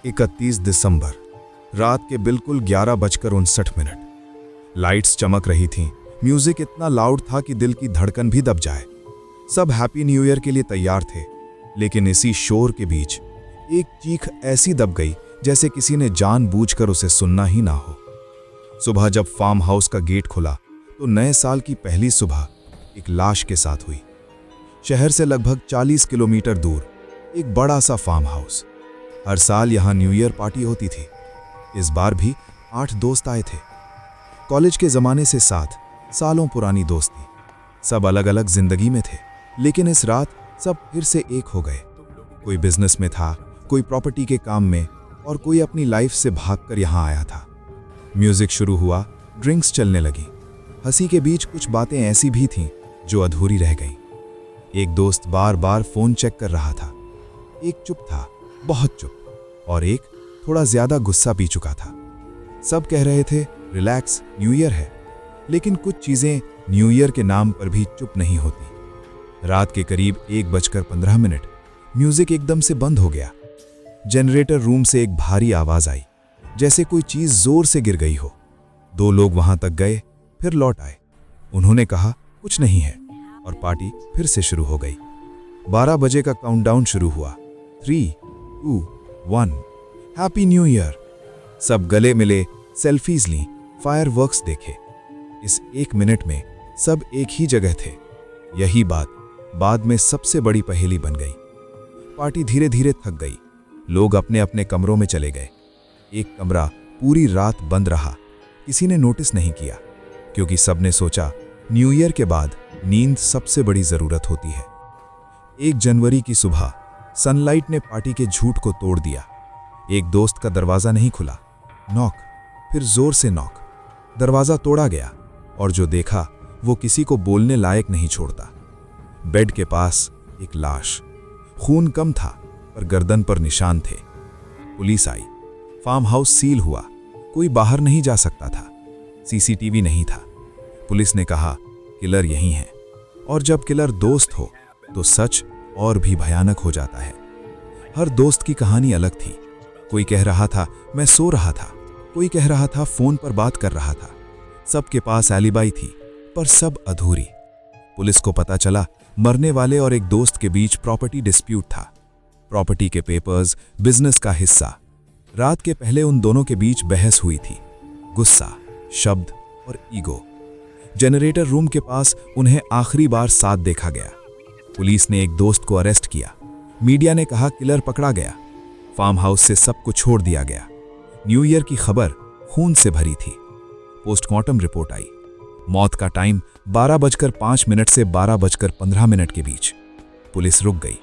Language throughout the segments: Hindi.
31 दिसंबर रात के बिल्कुल 11:59। लाइट्स चमक रही थीं, म्यूजिक इतना लाउड था कि दिल की धड़कन भी दब जाए। सब हैप्पी न्यू ईयर के लिए तैयार थे, लेकिन इसी शोर के बीच एक चीख ऐसी दब गई जैसे किसी ने जानबूझकर उसे सुनना ही ना हो। सुबह जब फार्म हाउस का गेट खुला तो नए साल की पहली सुबह एक लाश के साथ हुई। शहर से लगभग 40 किलोमीटर दूर एक बड़ा सा फार्म हाउस। हर साल यहां न्यू ईयर पार्टी होती थी। इस बार भी 8 दोस्त आए थे। कॉलेज के जमाने से 7 सालों पुरानी दोस्ती। सब अलग अलग जिंदगी में थे, लेकिन इस रात सब फिर से एक हो गए। कोई बिजनेस में था, कोई प्रॉपर्टी के काम में, और कोई अपनी लाइफ से भागकर यहां आया था। म्यूजिक शुरू हुआ, ड्रिंक्स चलने लगी। हंसी के बीच कुछ बातें ऐसी भी थीं जो अधूरी रह गईं। एक दोस्त बार बार फोन चेक कर रहा था, एक चुप था, बहुत चुप, और एक थोड़ा ज्यादा गुस्सा पी चुका था। सब कह रहे थे रिलैक्स, न्यू ईयर है, लेकिन कुछ चीजें न्यू ईयर के नाम पर भी चुप नहीं होती। रात के करीब 1:15 म्यूजिक एकदम से बंद हो गया। जनरेटर रूम से एक भारी आवाज आई, जैसे कोई चीज जोर से गिर गई हो। 2 लोग वहां तक गए, फिर लौट आए। उन्होंने कहा कुछ नहीं है, और पार्टी फिर से शुरू हो गई। 12 बजे का काउंटडाउन शुरू हुआ। 3, 2, 1, हैप्पी न्यू ईयर। सब गले मिले, सेल्फीज लीं, फायरवर्क्स देखे। इस 1 मिनट में सब एक ही जगह थे। यही बात बाद में सबसे बड़ी पहेली बन गई। पार्टी धीरे धीरे थक गई। लोग अपने अपने कमरों में चले गए। एक कमरा पूरी रात बंद रहा। किसी ने नोटिस नहीं किया, क्योंकि सबने सोचा न्यू ईयर के बाद नींद सबसे बड़ी जरूरत होती है। 1 जनवरी की सुबह सनलाइट ने पार्टी के झूठ को तोड़ दिया। एक दोस्त का दरवाजा नहीं खुला। नॉक, फिर जोर से नॉक। दरवाजा तोड़ा गया, और जो देखा वो किसी को बोलने लायक नहीं छोड़ता। बेड के पास एक लाश। खून कम था, पर गर्दन पर निशान थे। पुलिस आई। फार्म हाउस सील हुआ। कोई बाहर नहीं जा सकता था। सीसीटीवी नहीं था। पुलिस ने कहा किलर यही है, और जब किलर दोस्त हो तो सच और भी भयानक हो जाता है। हर दोस्त की कहानी अलग थी। कोई कह रहा था मैं सो रहा था, कोई कह रहा था फोन पर बात कर रहा था। सबके पास एलिबाई थी, पर सब अधूरी। पुलिस को पता चला मरने वाले और एक दोस्त के बीच प्रॉपर्टी डिस्प्यूट था। प्रॉपर्टी के पेपर्स, बिजनेस का हिस्सा। रात के पहले उन दोनों के बीच बहस हुई थी। गुस्सा, शब्द और ईगो। जनरेटर रूम के पास उन्हें आखिरी बार साथ देखा गया। पुलिस ने एक दोस्त को अरेस्ट किया। मीडिया ने कहा किलर पकड़ा गया। फार्म हाउस से सबको छोड़ दिया गया। न्यू ईयर की खबर खून से भरी थी। पोस्टमार्टम रिपोर्ट आई। मौत का टाइम 12:05 से 12:15 के बीच। पुलिस रुक गई।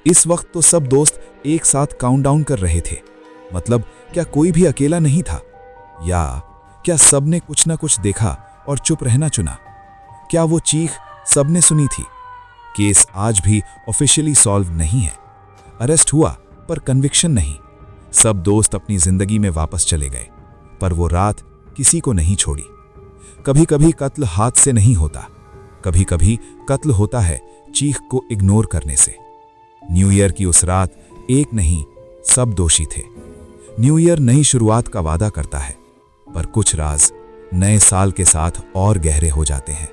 इस वक्त तो सब दोस्त एक साथ काउंटडाउन कर रहे थे। मतलब क्या कोई भी अकेला नहीं था? या क्या सबने कुछ ना कुछ देखा और चुप रहना चुना? क्या वो चीख सबने सुनी थी? केस आज भी ऑफिशियली सॉल्व नहीं है। अरेस्ट हुआ, पर कन्विक्शन नहीं। सब दोस्त अपनी जिंदगी में वापस चले गए, पर वो रात किसी को नहीं छोड़ी। कभी कभी कत्ल हाथ से नहीं होता, कभी कभी कत्ल होता है चीख को इग्नोर करने से। न्यू ईयर की उस रात एक नहीं, सब दोषी थे। न्यू ईयर नई शुरुआत का वादा करता है, पर कुछ राज नए साल के साथ और गहरे हो जाते हैं।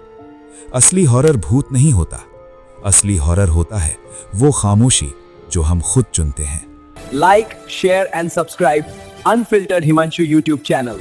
असली हॉरर भूत नहीं होता, असली हॉरर होता है वो खामोशी जो हम खुद चुनते हैं। Like, share and subscribe unfiltered Himanshu YouTube channel.